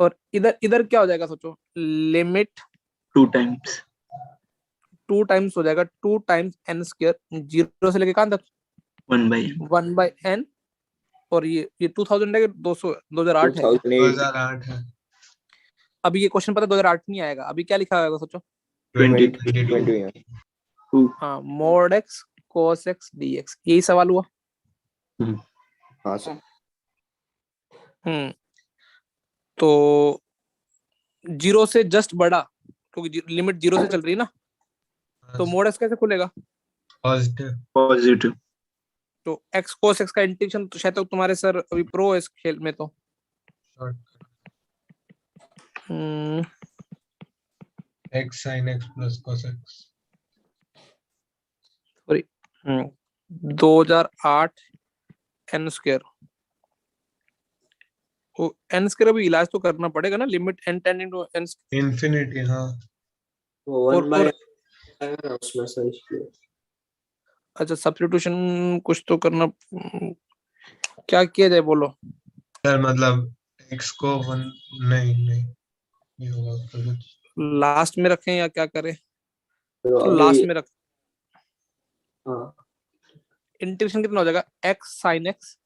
और इधर इधर क्या हो जाएगा सोचो, लिमिट 2 times 2 टाइम्स हो जाएगा, 2 टाइम्स n स्क्वायर, जीरो से लेके कहां तक 1 by n 1 बाय n, और ये 2000 है कि 200 2008 है? 2008 2008 है अभी ये क्वेश्चन पता 2008 नहीं आएगा, अभी क्या लिखा होगा सोचो? 2022 2022 हाँ mode x cos x dx, यही सवाल हुआ। हाँ सर तो जीरो से जस्ट बड़ा, क्योंकि लिमिट जीरो से चल रही है ना, तो मोड x कैसे खुलेगा? पॉजिटिव positive तो x cos x का इंटीग्रेशन तो शायद तुम्हारे सर अभी प्रो है इस खेल में, तो x sin x plus cos x sorry 2008 n square, वो n स्क्वायर अभी इलाज तो करना पड़ेगा ना, limit n tending to n, infinity हाँ वो और- 1 by और- आएगा ना उसमें सर इसलिए। अच्छा सब्स्टिट्यूशन कुछ तो करना, क्या किया जाए बोलो? सर मतलब x को 1 नहीं नहीं ये होगा तो कुछ लास्ट में रखें या क्या करें? तो तो अभी लास्ट में रख, हाँ इंटीग्रेशन कितना हो जाएगा, x sin x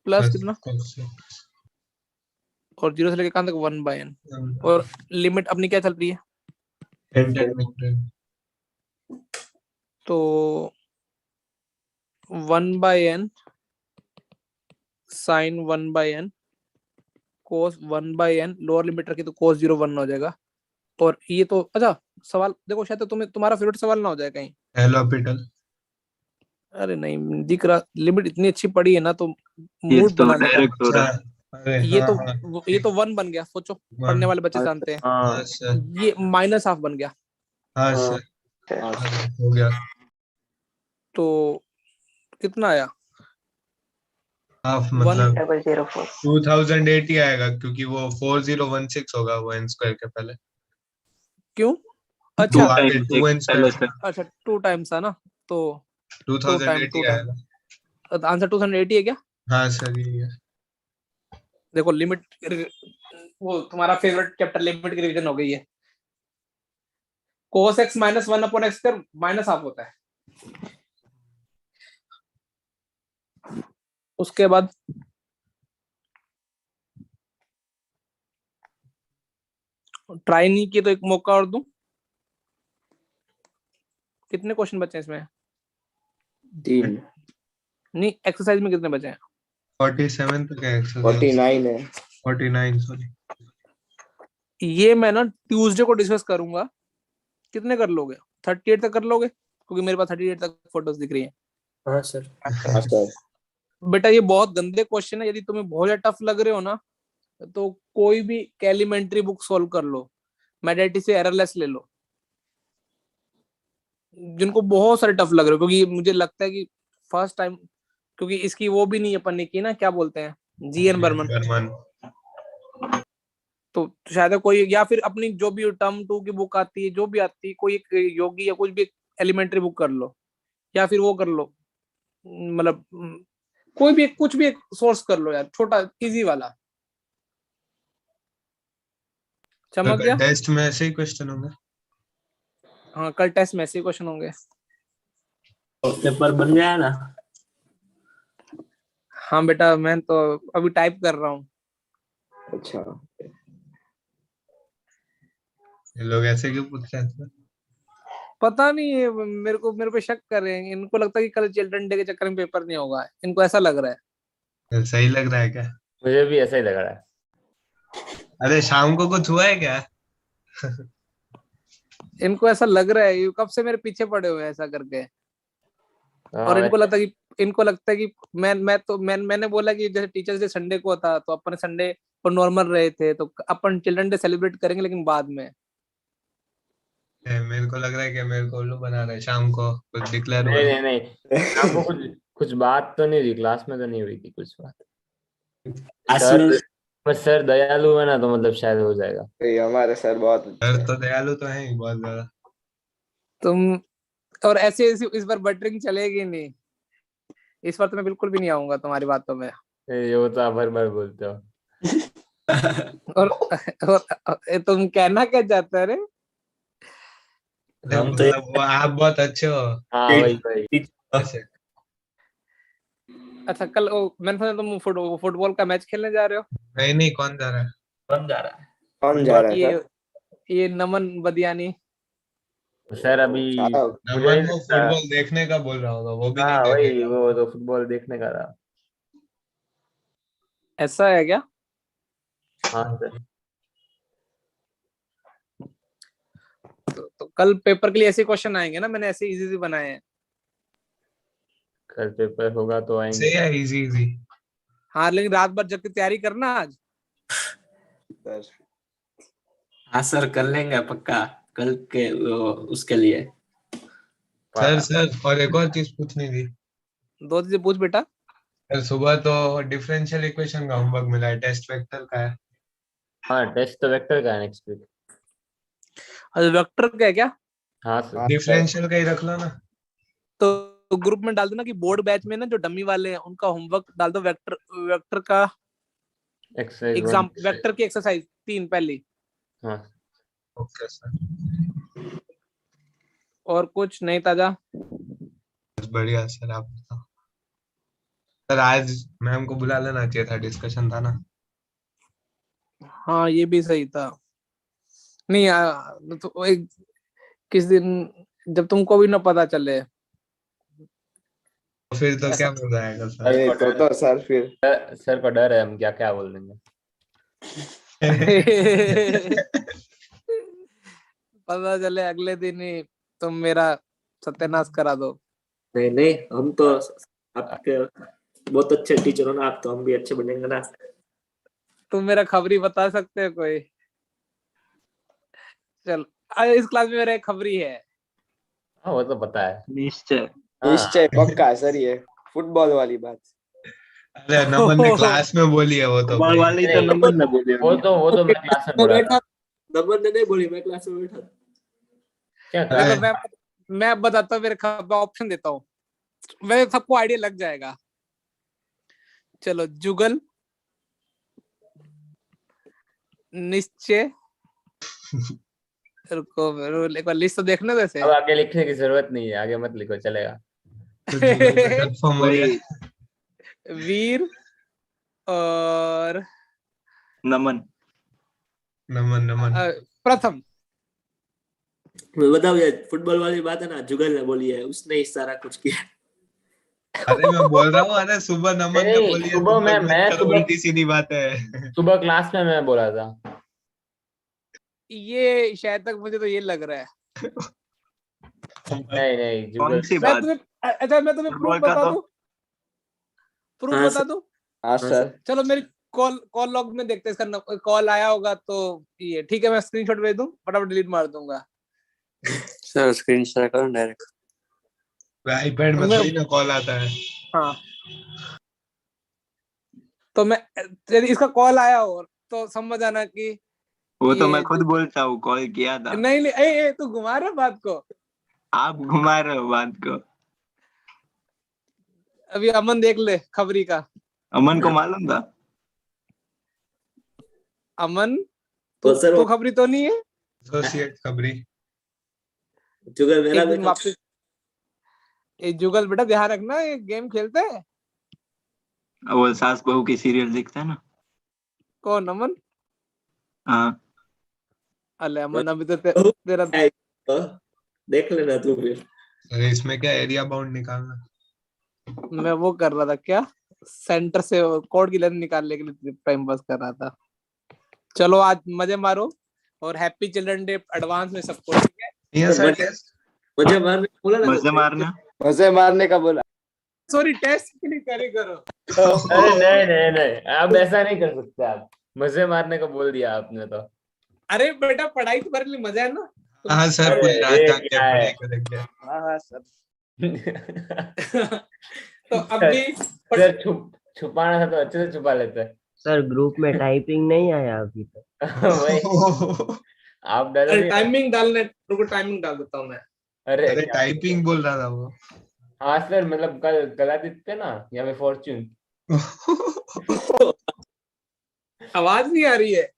प्लस कितना, cos x और जीरो से लेके कहां तक 1 बाय n, और लिमिट अपनी क्या चल रही है? 10 10 तो 1 by n sine 1 by n cos 1 by n, lower limit रखी तो कोस 0 1 हो जाएगा, और ये तो अच्छा सवाल देखो शायद तुम्हें तुम्हारा फेवरेट सवाल ना हो जाए कहीं, एल ऑर्बिटल अरे नहीं दिख रहा, लिमिट इतनी अच्छी पड़ी है ना तो ये मूड तो बनाने का, डायरेक्ट हो रहा है अरे ये हाँ तो हाँ ये तो 1 बन गया, सोचो पढ़ने वाले बच्चे जानते हैं, हाँ सर ये माइनस हाफ बन गया, हाँ हाँ सर हाँ, हो गया तो कितना आया? हाफ मतलब 1004 2080 आएगा क्योंकि वो 4016 होगा वो n स्क्वायर के पहले क्यों? टू अच्छा आगे टाइम्स 2n पहले स्क्वायर से अच्छा 2 टाइम्स है ना, तो 2080 आएगा आंसर 280 है क्या? हाँ सर यही है देखो लिमिट, वो तुम्हारा फेवरेट चैप्टर लिमिट की रिवीजन हो गई है, cos x minus 1 upon x square minus half होता है, उसके बाद ट्राई नहीं किए तो एक मौका और दूं, कितने क्वेश्चन बचे हैं इसमें? 3 नहीं एक्सरसाइज में कितने बचे हैं? 47 तक है एक्सरसाइज 49 है 49 सॉरी ये मैं ना ट्यूसडे को डिस्कस करूंगा, कितने कर लोगे? 38 तक कर लोगे, क्योंकि मेरे पास 38 तक फोटोज दिख रही हैं। हाँ सर हाँ सर बेटा ये बहुत गंदे क्वेश्चन है, यदि तुम्हें बहुत ज्यादा टफ लग रहे हो ना तो कोई भी एलिमेंट्री बुक सॉल्व कर लो, मैडेटी से एररलेस ले लो, जिनको बहुत सारे टफ लग रहे हो, क्योंकि मुझे लगता है कि फर्स्ट टाइम, क्योंकि इसकी वो भी नहीं अपन ने की ना, क्या बोलते हैं, जीएन बर्मन, तो शायद कोई या फिर अपनी जो भी टर्म 2 की बुक आती है, जो भी आती है, कोई एक योगी या कुछ भी एलिमेंट्री बुक कर लो, या फिर वो कर लो, मतलब कोई भी कुछ भी एक सोर्स कर लो यार, छोटा इजी वाला। चमक गया? टेस्ट में ऐसे ही क्वेश्चन होंगे हाँ कल टेस्ट में ऐसे क्वेश्चन होंगे। पेपर बन गया ना? हाँ बेटा मैं तो अभी टाइप कर रहा हूँ। अच्छा ये लोग ऐसे क्यों पूछ रहे हैं पता नहीं ये मेरे पे शक कर रहे हैं, इनको लगता है कि कल चिल्ड्रन डे के चक्कर में पेपर नहीं होगा, इनको ऐसा लग रहा है। सही लग रहा है क्या मुझे भी ऐसा ही लग रहा है। अरे शाम को कुछ हुआ है क्या इनको ऐसा लग रहा है, ये कब से मेरे पीछे पड़े हुए हैं ऐसा करके, और इनको लगता है कि मैंने बोला कि जैसे टीचर्स डे संडे को था तो अपन संडे को नॉर्मल रहे थे, तो अपन चिल्ड्रन डे सेलिब्रेट करेंगे लेकिन बाद में। मेरे को लग रहा है कि मेरे को उल्लू बना रहे हैं शाम को कुछ डिक्लेयर हुआ नहीं है नहीं नहीं, शाम को कुछ बात तो नहीं हुई, क्लास में तो नहीं हुई थी कुछ बात। आसमान पर सर दयालु है ना, तो मतलब शायद हो जाएगा। ये हमारे सर बहुत अच्छे सर हैं। तो दयालु तो है ही बहुत ज्यादा। तुम और ऐसे इस बार बटरिंग चलेगी नहीं। इस बार तो मैं बिल्कुल भी नहीं आऊंगा तुम्हारी बातों में। ये वो तो आप हर बार बोलते हो। और तुम कहना क्या चाहते हो रे? हम तो मतलब वो आप बहुत अच्छे हो हाँ वही वही। ऐसे। अच्छा कल मैंने सुना तुम फुटबॉल का मैच खेलने जा रहे हो। नहीं नहीं, कौन जा रहा है? कौन जा रहा है? कौन जा रहा है ये सर? ये नमन बदियानी। सर अभी सारा मुझे नहीं नमन वो लगता। फुटबॉल देखने का बोल रहा होगा, वो भी नहीं हाँ वही, देखेगा। वो तो फुटबॉल देखने का था। ऐसा है क्या? हाँ सर। तो कल पेपर के लिए ऐसे क्वेश्चन आएंगे ना, मैंने ऐसे इजी बनाए हैं। कल पेपर होगा तो सही आएंगे। है, इजी इजी। हाँ लेकिन रात भर जग के तैयारी करना आज। सर। हाँ सर कर लेंगे पक्का कल के उसके लिए। सर और एक और चीज पूछनी थी। दो चीजें पूछ बेटा। सर सुबह तो डिफरेंशियल इक्वेशन का होमवर्क मिला है, टेस्ट वेक्टर का है। हाँ टेस्ट तो वेक्टर का है नेक्स्ट वीक। अच्छा वेक्टर का है क्या? हाँ सर। हाँ सर। डिफरेंशियल का ही रख लो ना। तो ग्रुप में डाल दो ना कि बोर्ड बैच में ना जो डमी वाले हैं उनका होमवर्क डाल दो वेक्टर वेक्टर का एक्सरसाइज 1। एग्जाम वेक्टर की एक्सरसाइज 3 पहली। हाँ ओके सर। और कुछ नहीं ताजा? बस बढ़िया सर, आप बताओ। सर आज मैम को बुला लेना चाहिए था, डिस्कशन था ना। हाँ ये भी सही था। नहीं तो एक किस दिन जब तुमको भी ना पता चले। तो फिर तो ऐसा क्या मजा आएगा सर। अरे तो सर फिर सर को डर है हम क्या क्या बोल देंगे। पता चले अगले दिन ही तुम मेरा सत्यानाश करा दो। नहीं नहीं हम तो आपके बहुत अच्छे टीचर हो ना आप, तो हम भी अच्छे बनेंगे ना। तुम मेरा खबरी बता सकते हो कोई? चल इस क्लास में मेरा एक खबरी है। हाँ वो तो पता है। निश्चय। हाँ निश्चय पक्का है सर, ये फुटबॉल वाली बात। अरे नमन ने क्लास में बोली है वो तो बॉल भाई। वाली तो नहीं, नंबर ना बोले वो तो मैं क्लास में बोला था। नंबर ने नहीं बोली, मैं क्लास में बैठा था। क्या देखो कहा? अरे मैं बताता हूँ, मेरे ऑप्शन देता हूँ, वैसे सबको आइडिया लग जाएगा। चलो जुगल, निश्चय, रुको एक बार लिस्ट तो देखने वैसे। अब आगे लिखने की जरूरत नहीं है, आगे मत लिखो चलेगा। तो जुगल पे कंफर्म हो गया। वीर और नमन। नमन नमन। प्रथम। बताओ ये फुटबॉल वाली बात है ना, जुगल ने बोली है, उसने ही सारा कुछ किया। अरे मैं बोल रहा हूँ, अरे सुबह नमन ने नहीं बोली है, सुबह तुम लोग मत मैं करो, सुबह उल्टी सीधी बात है। सुबह क्लास में मैं बोला था। ये शायद तक मुझे तो ये लग रहा है। नहीं कौन जुगल। सी मैं बात? तुम्हें अच्छा मैं तुम्हें प्रूफ फुटबॉल का बता तो दूं, प्रूफ हाँ बता दूं। हाँ सर। चलो मेरी कॉल लॉग में देखते हैं, इसका कॉल आया होगा तो ये ठीक है, मैं स्क्रीनशॉट भेज दूं, फटाफट डिलीट मार दूंगा। सर स्क्रीन शेयर करो डायरेक्ट। आईपैड में थोड़ी ना कॉल आता है। हाँ तो मैं यदि इसका कॉल आया हो तो समझ आना कि वो तो ये मैं खुद बोलता हूँ, कॉल किया था। नहीं नहीं ए, तू घुमा रहा बात को। आप घुमा रहे हो बात को। अभी अमन देख ले खबरी का। अमन को मालूम था। अमन तो सर तू खबरी तो नहीं है? एसोसिएट खबरी। जुगल मेरा एक दिन बेटा। वापस ये जुगल बेटा ध्यान रखना, ये गेम खेलते हैं। वो सास बहू की सीरियल देखता है ना। कौन अमन? हाँ। अले अमन अभी तो तेरा तो देख लेना तू फिर। अरे इसमें क्या एरिया बाउंड निकालना। मैं वो कर रहा था क्या, सेंटर से कोड की लाइन निकालने के लिए टाइम पास कर रहा था। चलो आज मजे मारो और हैप्पी चिल्ड्रन डे एडवांस में सबको, ठीक है? ये सर टेस्ट। मुझे मारने बोला ना, मजे मारना। मजे मारने का बोला। सॉरी टेस्ट के लिए करे करो। अरे नहीं आप ऐसा नहीं कर सकते। आप मजे मारने को बोल दिया आपने तो। अरे बेटा पढ़ाई तुम्हारे लिए मजा है ना। हाँ सर, पूरी रात ये जाग के क्या है? पढ़ाई करेंगे। हाँ सर। तो अब भी सर चुप छुपाना था तो अच्छे से छुपा लेते। सर ग्रुप में टाइपिंग नहीं आया अभी तक। वही आप डालो नहीं। टाइमिंग डालने, रुको टाइमिंग डाल देता हूँ मैं। अरे अरे क्या- टाइपिंग बोल रहा था वो। हाँ सर, मतलब कल कलादित्य ना या फिर फॉर्च्यून। आवाज नहीं आ रही है।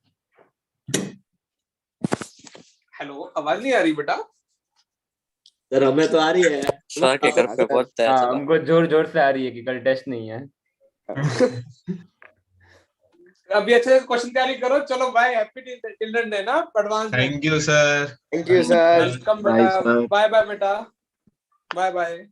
हेलो, आवाज नहीं आ रही बेटा? सर हमें तो आ रही है। सर के घर पे बहुत तेज हाँ, चला। हमको जोर जोर से आ रही है कि कल टेस्ट नहीं है। अभी अच्छे से क्वेश्चन तैयारी करो। चलो बाय, हैप्पी चिल्ड्रन डे ना एडवांस में। Thank you sir. Thank you sir. Welcome Bye, बेटा, sir. बाय बाय बेटा, बाय बाय।